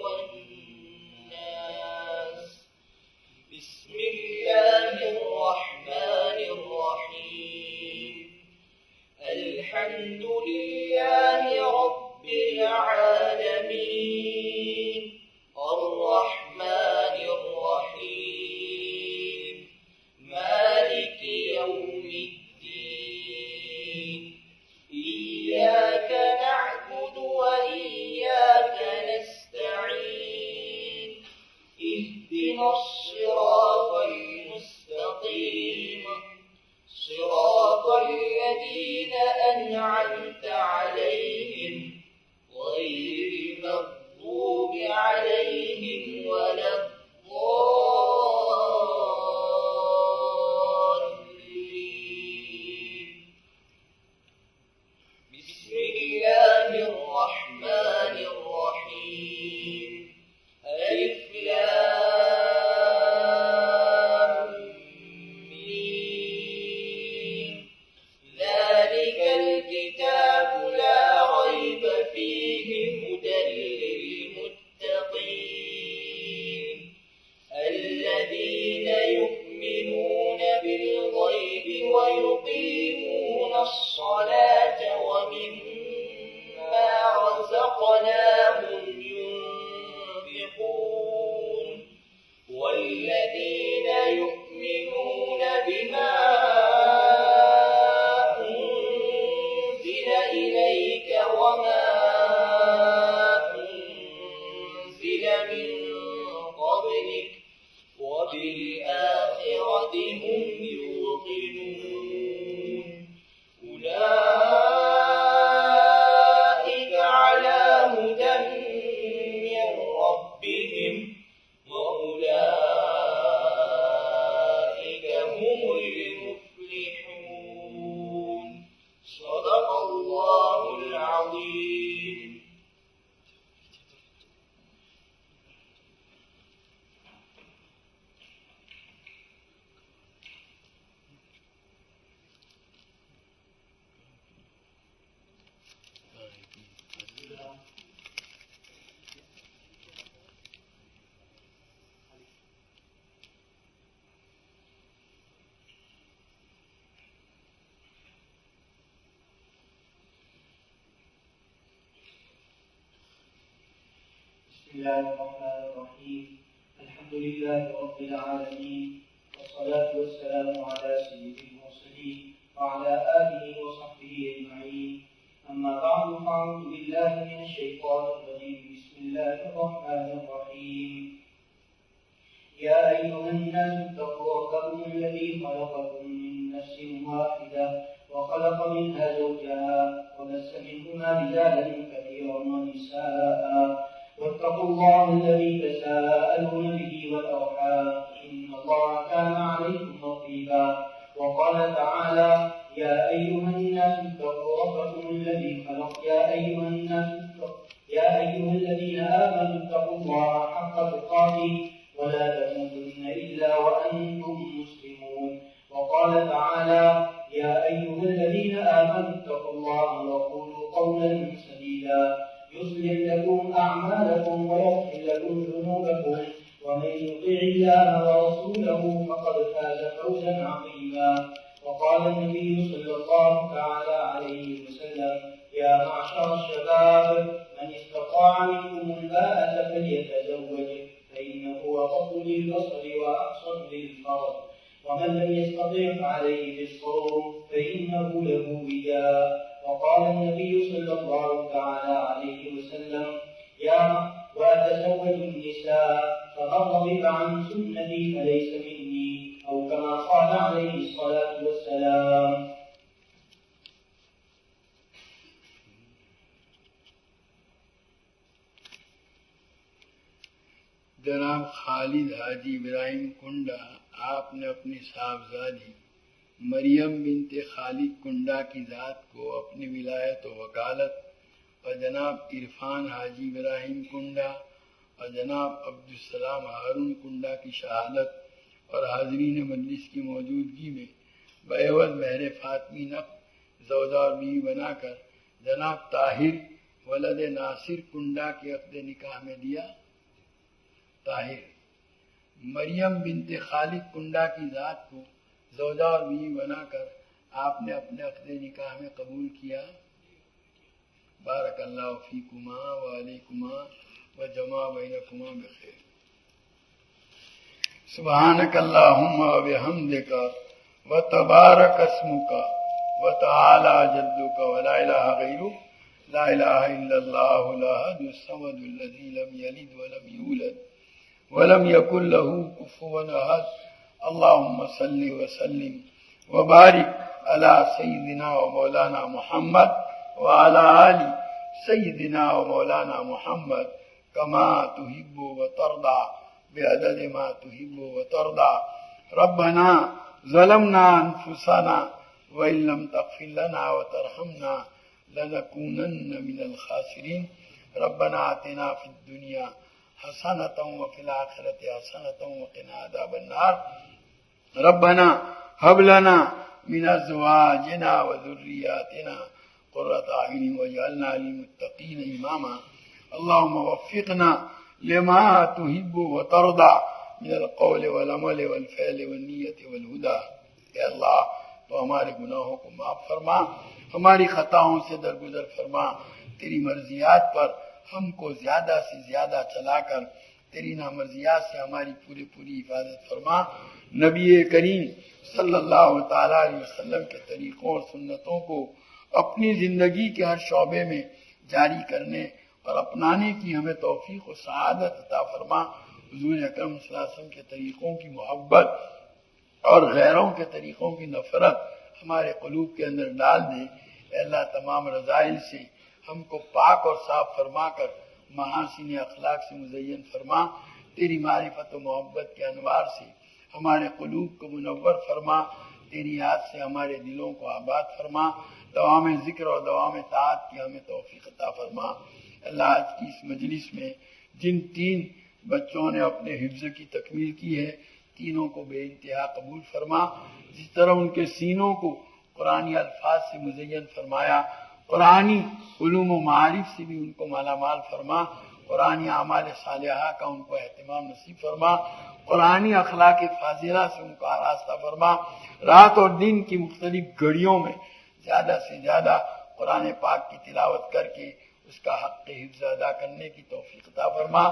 والناس. بسم الله الرحمن الرحيم. الحمد لله رب العالمين. الرحمن الرحيم. مالك يوم الدين. إياك نعبد وإياك نستعين. اهدنا الصراط المستقيم. صراط الذين أنعمت عليهم غير المغضوب عليهم ولا الضالين. بسم الله الرحمن الرحيم. ألف لام ميم. ذلك الكتاب لا ريب فيه هدى للمتقين الذين يؤمنون بالغيب ويقيمون الصلاة ومما رزقناهم ينفقون والذين يؤمنون بما أنزل إليك وما أنزل من قبلك وبالآخرة هم يوقنون. أولئك على هدى من ربهم وأولئك هم المفلحون. صدق الله العظيم. بسم الله الرحمن الرحيم. الحمد لله رب العالمين، والصلاة والسلام على سيد المرسلين وعلى آله وصحبه أجمعين. أما بعد، فأعوذ بالله من الشيطان الرجيم. بسم الله الرحمن الرحيم. يا أيها الناس اتقوا ربكم الذي خلقكم من نفس واحدة وخلق منها زوجها وبث منهما رجالا كثيرا ونساء واتقوا الله الذي تساءلون به والأرحام إن الله كان عليكم تعالى يا أيها الناس اتقوا ربكم الذي خلق يا أيها الذين آمنوا اتقوا الله حق تقاته ولا تموتن إلا وأنتم مسلمون. وقال تعالى يا أيها الذين آمنوا اتقوا الله وقولوا قولا سديدا يصلح لكم أعمالكم ويغفر لكم ذنوبكم ومن يطع الله ورسوله فقد فاز فوزا عظيما. وقال النبي صلى الله تعالى عليه وسلم يا معشر الشباب من استطاع منكم الباءة فليتزوج فإنه أغض للبصر وأقصر للفرج ومن لم يستطع فعليه بالصوم فإنه له وجاء. وقال النبي صلى الله تعالى عليه وسلم وأتزوج النساء فمن رغب عن سنتي فليس مني أو كما قال عليه الصلاة والسلام. جناب خالد حاجی ابراہیم کنڈا آپ نے اپنی صاحبزادی مریم بنت خالد کنڈا کی ذات کو اپنی ولایت و وکالت اور جناب عرفان حاجی ابراہیم کنڈا اور جناب عبدالسلام ہارون کنڈا کی شہادت اور حاضرین مجلس کی موجودگی میں بعوض مہر فاطمی نقد زوجہ اور بیوی بنا کر جناب طاہر ولد ناصر کنڈا کے عقد نکاح میں دیا. طاہر مریم بنت خالد کنڈا کی ذات کو زوجہ اور بیوی بنا کر آپ نے اپنے عقد نکاح میں قبول کیا. بارک اللہ فیکما وعلیکما وجمع بینکما بخیر. سبحانک اللہم وبحمدک وتبارک اسمک وتعالی جدک ولا الہ غیرک لا الہ الا اللہ الاحد الصمد الذی لم یلد ولم یولد ولم یکن له کفوا احد. اللہم صلی وسلم وبارک علی سیدنا و مولانا محمد وعلی آل سیدنا و مولانا محمد کما تحب وترضى بعدد ما تحب وترضى. ربنا ظلمنا انفسنا وان لم تغفر لنا وترحمنا لنكونن من الخاسرين. ربنا آتنا في الدنيا حسنة وفي الآخرة حسنة وقنا عذاب النار. ربنا هب لنا من أزواجنا وذرياتنا قرة أعين واجعلنا للمتقين إماما. اللهم وفقنا لما تحب وترضى من القول والعمل والفعل والنية والهدى. اے اللہ تو ہمارے گناہوں کو معاف فرما، ہماری خطاؤں سے درگزر فرما، تیری مرضیات پر ہم کو زیادہ سے زیادہ چلا کر تیری نامرضیات سے ہماری پوری حفاظت فرما. نبی کریم صلی اللہ تعالی علیہ وسلم کے طریقوں اور سنتوں کو اپنی زندگی کے ہر شعبے میں جاری کرنے اور اپنانے کی ہمیں توفیق و سعادت عطا فرما. حضور اکرم صلی اللہ علیہ وسلم کے طریقوں کی محبت اور غیروں کے طریقوں کی نفرت ہمارے قلوب کے اندر ڈال دے. اے اللہ تمام رذائل سے ہم کو پاک اور صاف فرما کر محاسن اخلاق سے مزین فرما. تیری معرفت و محبت کے انوار سے ہمارے قلوب کو منور فرما. تیری یاد سے ہمارے دلوں کو آباد فرما. دوام ذکر اور دوام طاعت کی ہمیں توفیق عطا فرما. اللہ آج کی اس مجلس میں جن 3 بچوں نے اپنے حفظ کی تکمیل کی ہے تینوں کو بے انتہا قبول فرما. جس طرح ان کے سینوں کو قرآنی الفاظ سے مزین فرمایا، قرآنی علوم و معارف سے بھی ان کو مالا مال فرما. قرآنی اعمال صالحہ کا ان کو اہتمام نصیب فرما. قرآنی اخلاق فاضلہ سے ان کو آراستہ فرما. رات اور دن کی مختلف گھڑیوں میں زیادہ سے زیادہ قرآن پاک کی تلاوت کر کے اس کا حق حفظ ادا کرنے کی توفیق عطا فرما.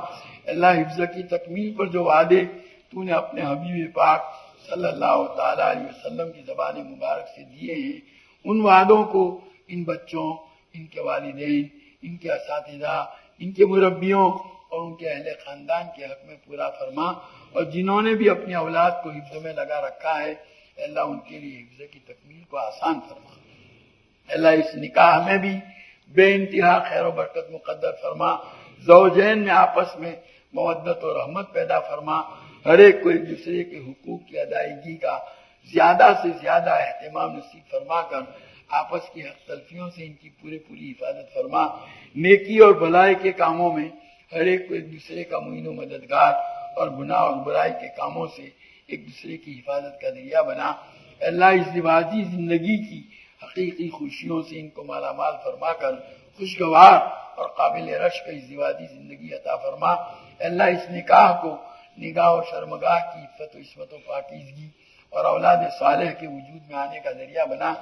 اللہ حفظ کی تکمیل پر جو وعدے تو نے اپنے حبیب پاک صلی اللہ تعالی علیہ وسلم کی زبان مبارک سے دیے ہیں، ان وعدوں کو ان بچوں، ان کے والدین، ان کے اساتذہ، ان کے مربیوں اور ان کے اہل خاندان کے حق میں پورا فرما. اور جنہوں نے بھی اپنی اولاد کو حفظ میں لگا رکھا ہے اللہ ان کے لیے حفظ کی تکمیل کو آسان فرما. اللہ اس نکاح میں بھی بے انتہا خیر و برکت مقدر فرما. زوجین میں آپس میں مودت و رحمت پیدا فرما. ہر ایک کو ایک دوسرے کے حقوق کی ادائیگی کا زیادہ سے زیادہ اہتمام نصیب فرما کر آپس کی حق تلفیوں سے ان کی پوری حفاظت فرما. نیکی اور بھلائی کے کاموں میں ہر ایک کو ایک دوسرے کا معین و مددگار اور گناہ اور برائی کے کاموں سے ایک دوسرے کی حفاظت کا ذریعہ بنا. اللہ ازدواجی زندگی کی حقیقی خوشیوں سے ان کو مالا مال فرما کر خوشگوار اور قابل رشک ازدواجی زندگی عطا فرما. اللہ اس نکاح کو نگاہ و شرمگاہ کی عفت و عصمت و پاکیزگی اور اولاد صالح کے وجود میں آنے کا ذریعہ بنا.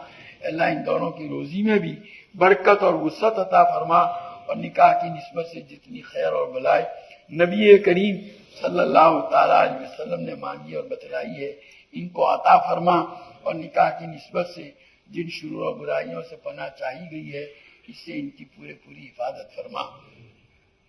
اللہ ان دونوں کی روزی میں بھی برکت اور وسعت عطا فرما اور نکاح کی نسبت سے جتنی خیر اور بھلائی نبی کریم صلی اللہ تعالیٰ علیہ وسلم نے مانگی اور بتلائی ہے ان کو عطا فرما اور نکاح کی نسبت سے جن شرور اور برائیوں سے پناہ چاہی گئی ہے اس سے ان کی پوری حفاظت فرما.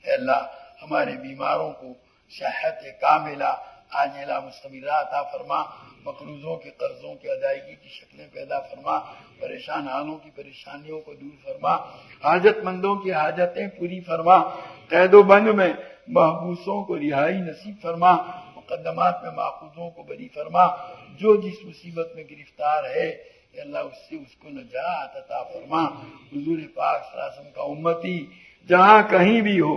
اے اللہ ہمارے بیماروں کو صحت کاملہ عاجلہ مستمرہ عطا فرما. مقروضوں کے قرضوں کی ادائیگی کی شکلیں پیدا فرما. پریشان حالوں کی پریشانیوں کو دور فرما. حاجت مندوں کی حاجتیں پوری فرما. قید و بند میں محبوسوں کو رہائی نصیب فرما. مقدمات میں ماخوذوں کو بری فرما. جو جس مصیبت میں گرفتار ہے کہ اللہ اس سے اس کو نجات عطا فرما. حضور پاک صلی اللہ علیہ وسلم کا امتی جہاں کہیں بھی ہو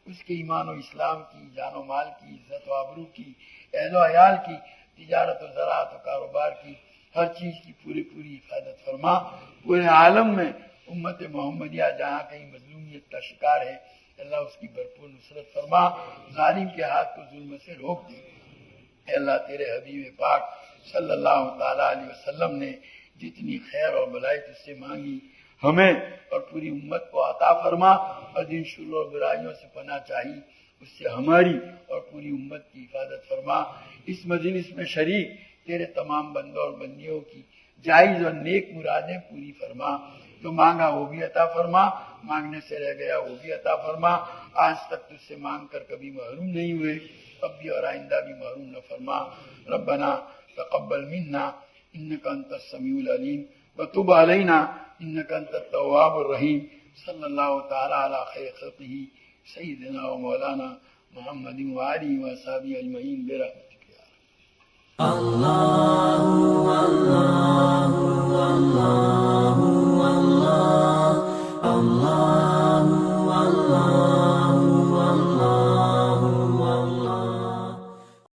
اس کے ایمان و اسلام کی، جان و مال کی، عزت و آبرو کی، اہل و عیال کی، تجارت و زراعت و کاروبار کی، ہر چیز کی پوری حفاظت فرما. پورے عالم میں امت محمدیہ جہاں کہیں مظلومیت کا شکار ہے اللہ اس کی بھرپور نصرت فرما. ظالم کے ہاتھ کو ظلم سے روک دے. اے اللہ تیرے حبیب پاک صلی اللہ تعالیٰ علیہ وسلم نے جتنی خیر اور بھلائی تجھ سے مانگی ہمیں اور پوری امت کو عطا فرما اور جن شرور اور برائیوں سے پناہ چاہی اس سے ہماری اور پوری امت کی حفاظت فرما. اس مجلس میں شریک تیرے تمام بندوں اور بندیوں کی جائز اور نیک مرادیں پوری فرما. جو مانگا وہ بھی عطا فرما، مانگنے سے رہ گیا وہ بھی عطا فرما. آج تک تجھ سے مانگ کر کبھی محروم نہیں ہوئے، اب بھی اور آئندہ بھی محروم نہ فرما. ربنا تقبل منا انك انت السميع العليم وتب علينا انك انت التواب الرحيم. صلی اللہ تعالی علی خیر خلقہ سیدنا و مولانا محمد وآلہ وصحبہ اجمعین برحمتک یا رب. اللہ اللہ